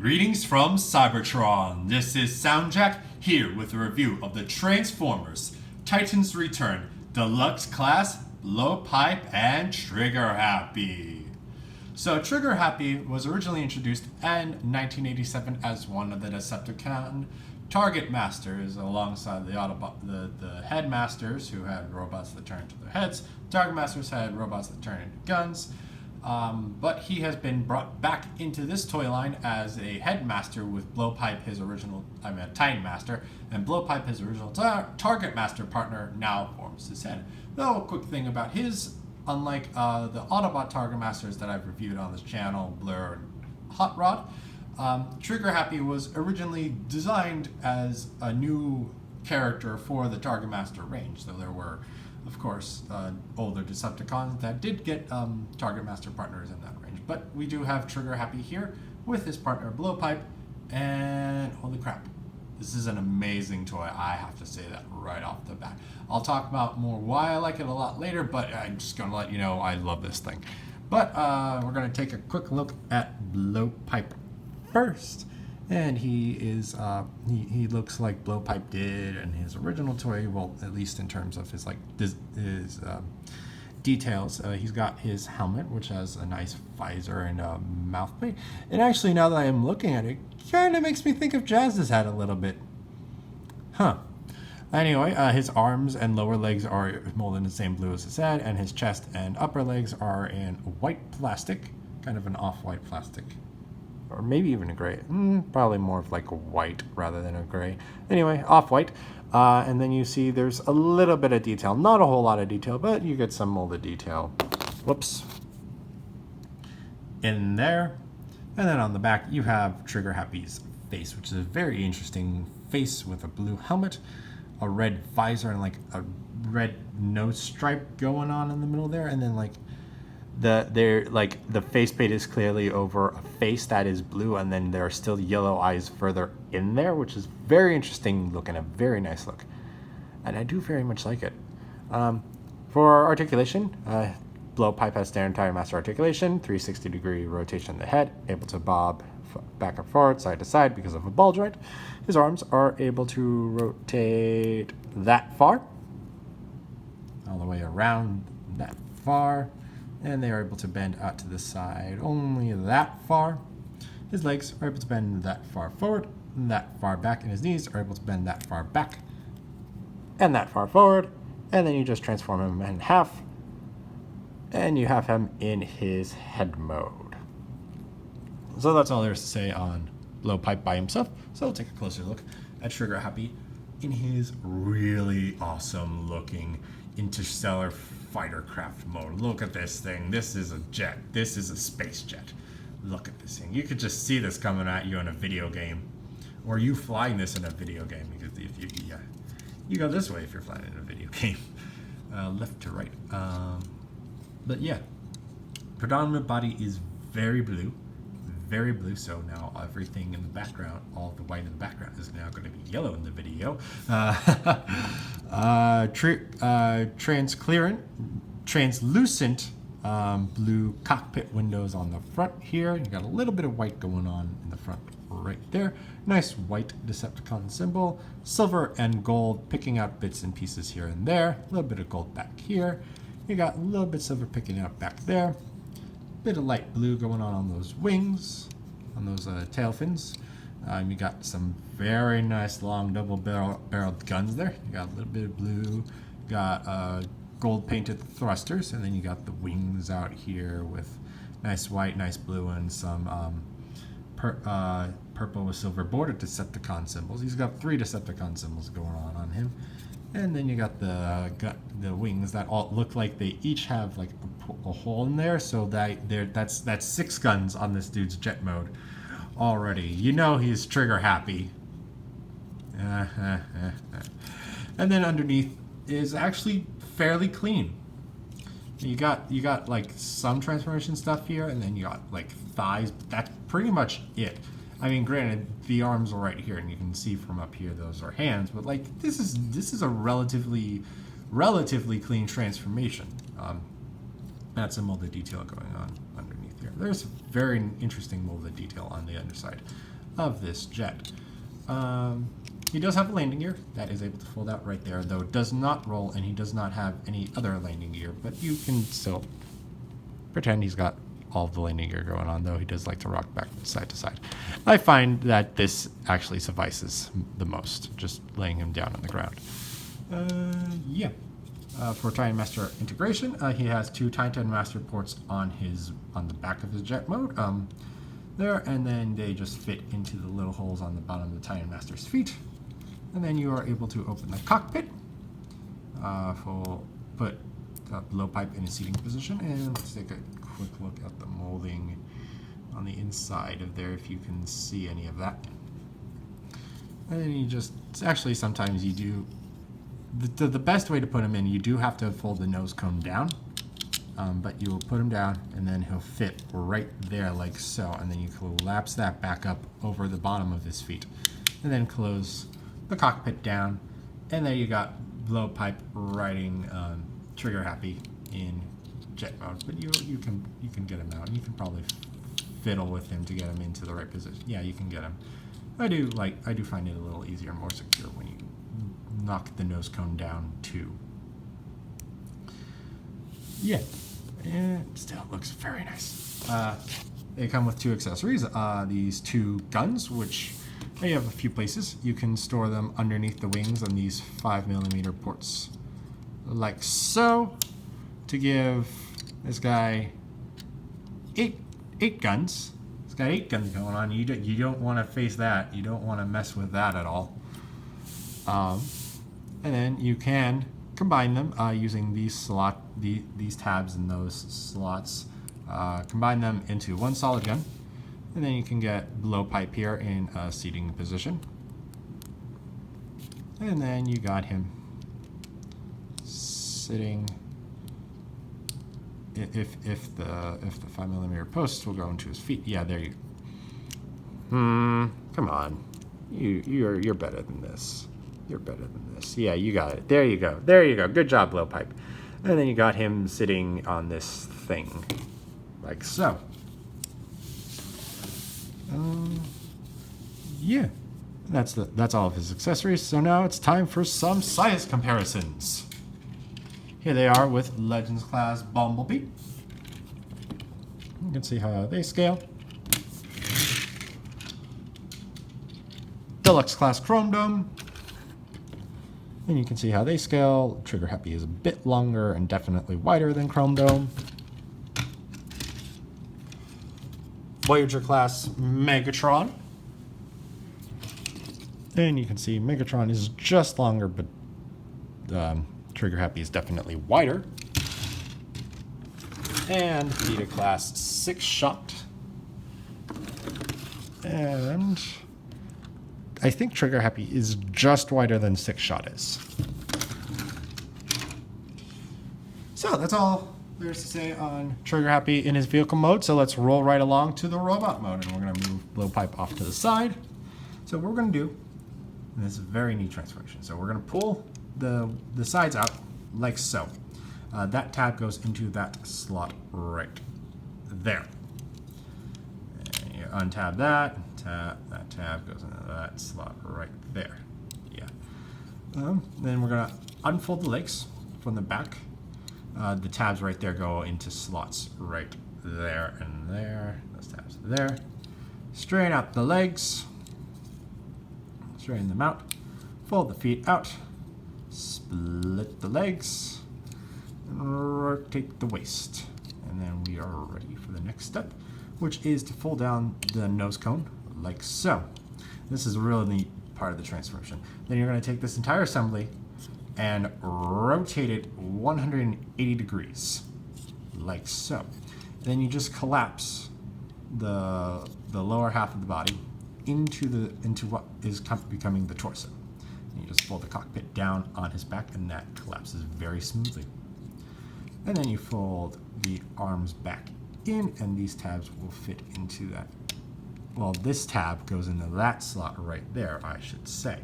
Greetings from Cybertron. This is SoundJack here with a review of the Transformers Titans Return Deluxe Class Blowpipe and Triggerhappy. So Triggerhappy was originally introduced in 1987 as one of the Decepticon target masters alongside the Autobot, the headmasters who had robots that turned into their heads. Target masters had robots that turned into guns. But he has been brought back into this toy line as a headmaster with Blowpipe, his original, Titan Master, and Blowpipe, his original target master partner, now forms his head. Though, a quick thing about his, unlike the Autobot target masters that I've reviewed on this channel, Blur and Hot Rod, Triggerhappy was originally designed as a new character for the target master range. So there were, of course, older Decepticons that did get target master partners in that range. But we do have Triggerhappy here with his partner Blowpipe, and holy crap, this is an amazing toy. I have to say that right off the bat. I'll talk about more why I like it a lot later, but I'm just going to let you know I love this thing. But we're going to take a quick look at Blowpipe first. And he is, he looks like Blowpipe did in his original toy, well, at least in terms of his, details. He's got his helmet, which has a nice visor and a mouth plate. And actually, now that I am looking at it, kind of makes me think of Jazz's head a little bit. Huh. Anyway, his arms and lower legs are molded in the same blue as his head, and his chest and upper legs are in white plastic, kind of an off-white plastic. Or maybe even a gray. Probably more of like a white rather than a gray. Anyway, off-white. And then you see there's a little bit of detail. Not a whole lot of detail, but you get some molded detail. Whoops. In there. And then on the back, you have Triggerhappy's face, which is a very interesting face with a blue helmet, a red visor, and like a red nose stripe going on in the middle there. And then like the faceplate is clearly over a face that is blue, and then there are still yellow eyes further in there, which is very interesting look and a very nice look. And I do very much like it. For articulation, Blowpipe has standard Tire Master articulation, 360-degree rotation of the head, able to bob back and forward, side to side because of a ball joint. His arms are able to rotate that far, all the way around that far. And they are able to bend out to the side only that far. His legs are able to bend that far forward and that far back, and his knees are able to bend that far back and that far forward. And then you just transform him in half, and you have him in his head mode. So that's all there is to say on Blowpipe by himself. So we'll take a closer look at Triggerhappy in his really awesome looking interstellar fighter craft mode. Look at this thing. This is a jet. This is a space jet. Look at this thing. You could just see this coming at you in a video game, or you flying this in a video game, because if you go this way if you're flying in a video game, left to right. But yeah, predominant body is very blue. So now everything in the background, all the white in the background, is now going to be yellow in the video. Translucent blue cockpit windows on the front here. You got a little bit of white going on in the front right there. Nice white Decepticon symbol. Silver and gold picking out bits and pieces here and there. A little bit of gold back here. You got a little bit of silver picking out back there. Bit of light blue going on those wings, on those tail fins. You got some very nice long double barreled guns there. You got a little bit of blue, got gold painted thrusters, and then you got the wings out here with nice white, nice blue, and some purple with silver bordered Decepticon symbols. He's got 3 Decepticon symbols going on him. And then you got the wings that all look like they each have like a hole in there, so that's 6 guns on this dude's jet mode already. You know he's trigger happy. And then underneath is actually fairly clean. You got like some transformation stuff here, and then you got like thighs, but that's pretty much it. I mean, granted, the arms are right here, and you can see from up here those are hands, but like this is a relatively clean transformation. That's some molded detail going on underneath there. There's very interesting molded detail on the underside of this jet. He does have a landing gear that is able to fold out right there, though it does not roll, and he does not have any other landing gear, but you can still pretend he's got all of the landing gear going on, though he does like to rock back side to side. I find that this actually suffices the most, just laying him down on the ground. For Titan Master integration, he has 2 Titan Master ports on the back of his jet mode there, and then they just fit into the little holes on the bottom of the Titan Master's feet. And then you are able to open the cockpit, put the blowpipe in a seating position, and let's take a quick look at the molding on the inside of there if you can see any of that. And then you just, actually sometimes you do, the best way to put him in, you do have to fold the nose cone down, but you will put him down and then he'll fit right there like so, and then you collapse that back up over the bottom of his feet, and then close the cockpit down, and there you got Blowpipe riding Triggerhappy in jet mode. But you can get him out, and you can probably fiddle with him to get him into the right position. Yeah, you can get him. I do find it a little easier, more secure when you knock the nose cone down too. Yeah, and still looks very nice. They come with 2 accessories. These 2 guns, which you have a few places. You can store them underneath the wings on these 5mm ports, like so, to give this guy 8 guns. It's got 8 guns going on. You don't want to face that. You don't want to mess with that at all. And then you can combine them using these tabs and those slots. Combine them into one solid gun, and then you can get Blowpipe here in a seating position. And then you got him sitting. If the 5mm posts will go into his feet, yeah, there you. Come on, you're better than this. You're better than this. Yeah, you got it. There you go. There you go. Good job, Blowpipe. And then you got him sitting on this thing, like so. Yeah, that's all of his accessories. So now it's time for some size comparisons. Here they are with Legends Class Bumblebee. You can see how they scale. Deluxe Class Chrome Dome. And you can see how they scale. Triggerhappy is a bit longer and definitely wider than Chrome Dome. Voyager Class Megatron. And you can see Megatron is just longer, but Triggerhappy is definitely wider. And Beta Class 6-shot. And I think Triggerhappy is just wider than 6-shot is. So that's all there's to say on Triggerhappy in his vehicle mode. So let's roll right along to the robot mode, and we're going to move Blowpipe off to the side. So what we're going to do, and this is a very neat transformation. So we're going to pull the sides out like so. That tab goes into that slot right there. And you untab that tab goes into that slot right there. Yeah. Then we're going to unfold the legs from the back. The tabs right there go into slots right there and there. Those tabs are there. Straighten out the legs. Straighten them out. Fold the feet out. Split the legs. And rotate the waist. And then we are ready for the next step, which is to fold down the nose cone like so. This is a really neat part of the transformation. Then you're going to take this entire assembly and rotate it 180 degrees, like so. And then you just collapse the lower half of the body into what is becoming the torso. And you just fold the cockpit down on his back, and that collapses very smoothly. And then you fold the arms back in, and these tabs will fit into that. Well, this tab goes into that slot right there, I should say,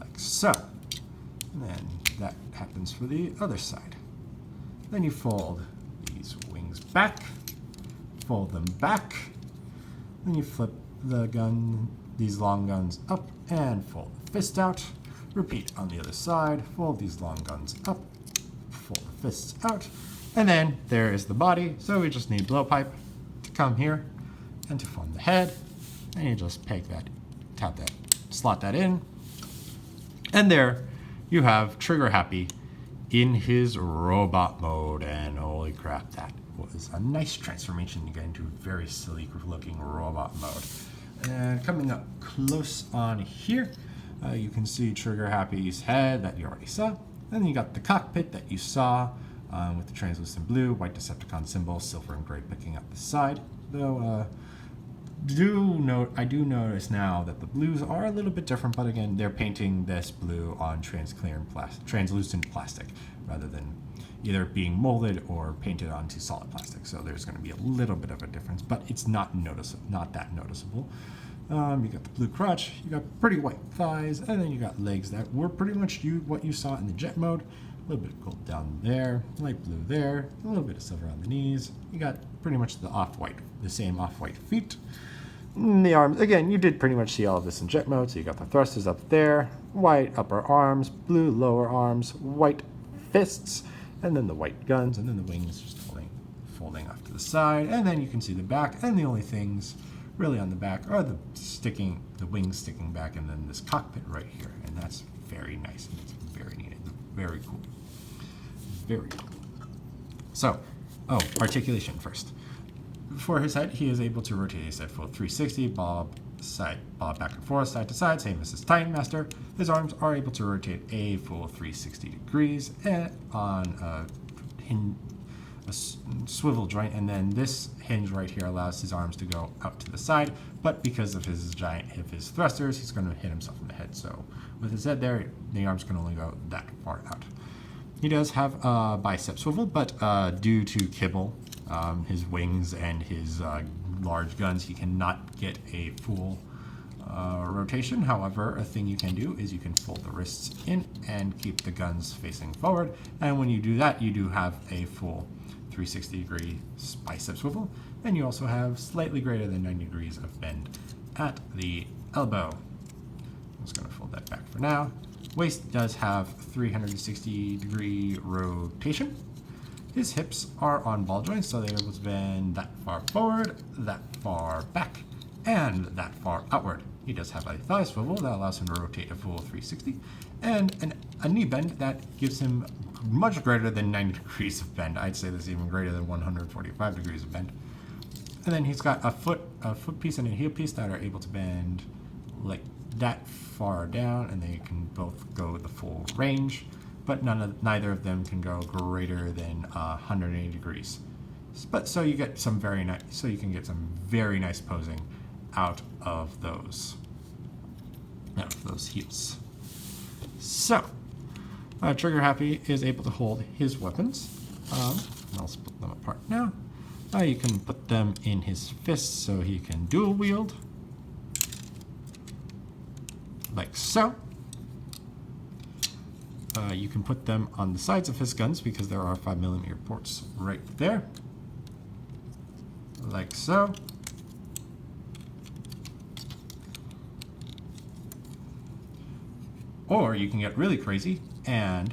like so. And then that happens for the other side. Then you fold these wings back, fold them back. Then you flip the gun, these long guns up and fold the fist out. Repeat on the other side, fold these long guns up, fold the fists out, and then there is the body. So we just need Blowpipe to come here and to form the head, and you just peg that, tap that, slot that in, and there you have Triggerhappy in his robot mode, and holy crap, that was a nice transformation to get into a very silly looking robot mode. And coming up close on here, you can see Triggerhappy's head that you already saw. And then you got the cockpit that you saw with the translucent blue, white Decepticon symbol, silver and gray picking up the side. Though I do notice now that the blues are a little bit different, but again, they're painting this blue on translucent plastic rather than either being molded or painted onto solid plastic. So there's going to be a little bit of a difference, but it's not that noticeable. You got the blue crotch, you got pretty white thighs, and then you got legs that were pretty much what you saw in the jet mode. A little bit of gold down there, light blue there, a little bit of silver on the knees. You got pretty much the same off-white feet. The arms, again, you did pretty much see all of this in jet mode. So you got the thrusters up there, white upper arms, blue lower arms, white fists, and then the white guns, and then the wings just folding off to the side. And then you can see the back, and the only things really on the back are the wings sticking back, and then this cockpit right here. And that's very nice, and it's very neat, and very cool. Very cool. So, articulation first. For his head, he is able to rotate his head full 360, bob back and forth, side to side, same as his Titan Master. His arms are able to rotate a full 360 degrees and on a swivel joint, and then this hinge right here allows his arms to go out to the side, but because of his thrusters, he's going to hit himself in the head. So with his head there, the arms can only go that far out. He does have a bicep swivel, but due to kibble, his wings and his large guns, he cannot get a full rotation. However, a thing you can do is you can fold the wrists in and keep the guns facing forward. And when you do that, you do have a full 360-degree bicep swivel. And you also have slightly greater than 90 degrees of bend at the elbow. I'm just going to fold that back for now. Waist does have 360-degree rotation. His hips are on ball joints, so they're able to bend that far forward, that far back, and that far outward. He does have a thigh swivel that allows him to rotate a full 360, and a knee bend that gives him much greater than 90 degrees of bend. I'd say this is even greater than 145 degrees of bend. And then he's got a foot piece and a heel piece that are able to bend like that far down, and they can both go the full range, but neither of them can go greater than 180 degrees. But so you get some very nice, so you can get some very nice posing out of those heels. So Triggerhappy is able to hold his weapons. I'll split them apart now. You can put them in his fists so he can dual wield, like so. You can put them on the sides of his guns because there are 5mm ports right there, like so. Or you can get really crazy and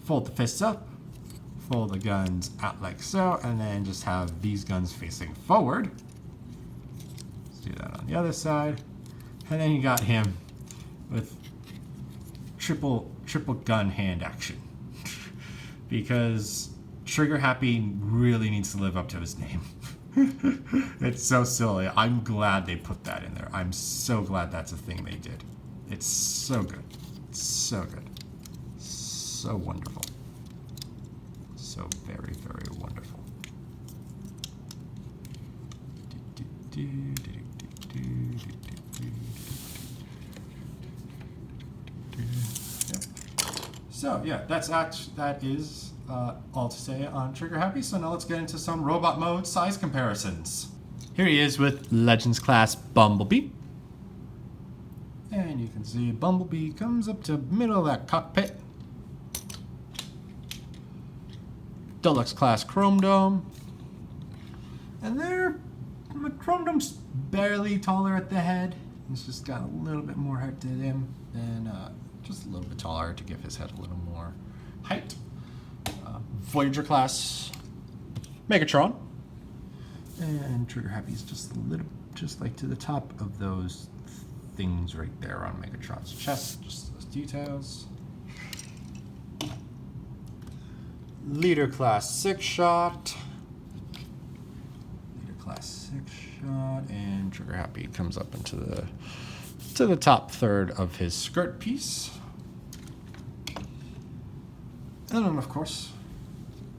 fold the fists up, fold the guns out like so, and then just have these guns facing forward. Let's do that on the other side. And then you got him with triple gun hand action. Because Triggerhappy really needs to live up to his name. It's so silly. I'm glad they put that in there. I'm so glad that's a thing they did. It's so good. It's so good. So wonderful. So very, very wonderful. So yeah, that is all to say on Triggerhappy. So now let's get into some robot mode size comparisons. Here he is with Legends class Bumblebee. And you can see Bumblebee comes up to middle of that cockpit. Deluxe class Chrome Dome. And they're Chromedome's barely taller at the head. He's just got a little bit more height to him, and just a little bit taller to give his head a little more height. Voyager class Megatron, and Triggerhappy's just a little, just like to the top of those things right there on Megatron's chest, just those details. Leader class 6-shot. Leader class 6-shot, and Triggerhappy comes up into the top third of his skirt piece. And then, of course,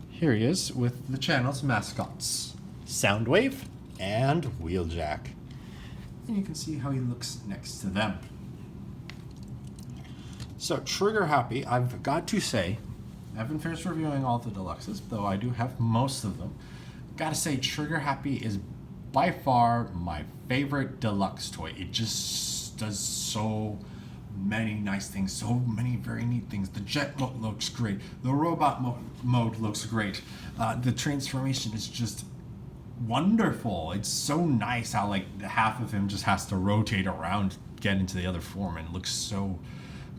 here he is with the channel's mascots, Soundwave and Wheeljack. And you can see how he looks next to them. So, Triggerhappy, I've got to say, I haven't finished reviewing all the deluxes, though I do have most of them. Gotta say, Triggerhappy is by far my favorite deluxe toy. It just does so many nice things, so many very neat things. The jet mode looks great. The robot mode looks great. The transformation is just wonderful. It's so nice how like half of him just has to rotate around, get into the other form, and it looks so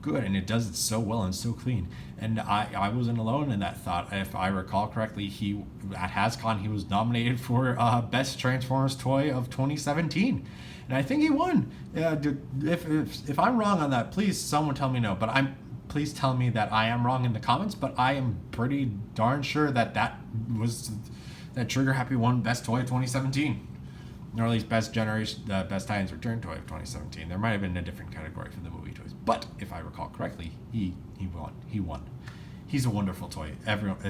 good, and it does it so well and so clean. And I wasn't alone in that thought. If I recall correctly, he at HasCon he was nominated for Best Transformers Toy of 2017, and I think he won. If I'm wrong on that, please someone tell me no. But please tell me that I am wrong in the comments. But I am pretty darn sure that Triggerhappy won Best Toy of 2017. Or at least Best Generation, Best Titans Return Toy of 2017. There might have been a different category for the movie toys, but if I recall correctly, he won. He won. He's a wonderful toy.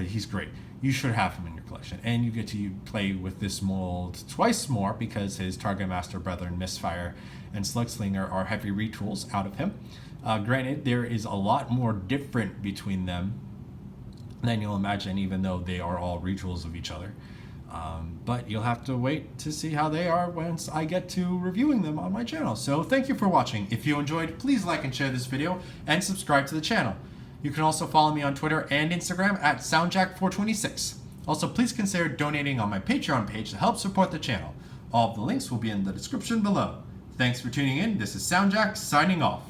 He's great. You should have him in your collection, and you get to play with this mold twice more because his Target Master brethren, Misfire and Slugslinger, are heavy retools out of him. Granted, there is a lot more different between them than you'll imagine, even though they are all retools of each other. But you'll have to wait to see how they are once I get to reviewing them on my channel. So thank you for watching. If you enjoyed, please like and share this video and subscribe to the channel. You can also follow me on Twitter and Instagram at SoundJack426. Also, please consider donating on my Patreon page to help support the channel. All of the links will be in the description below. Thanks for tuning in. This is SoundJack signing off.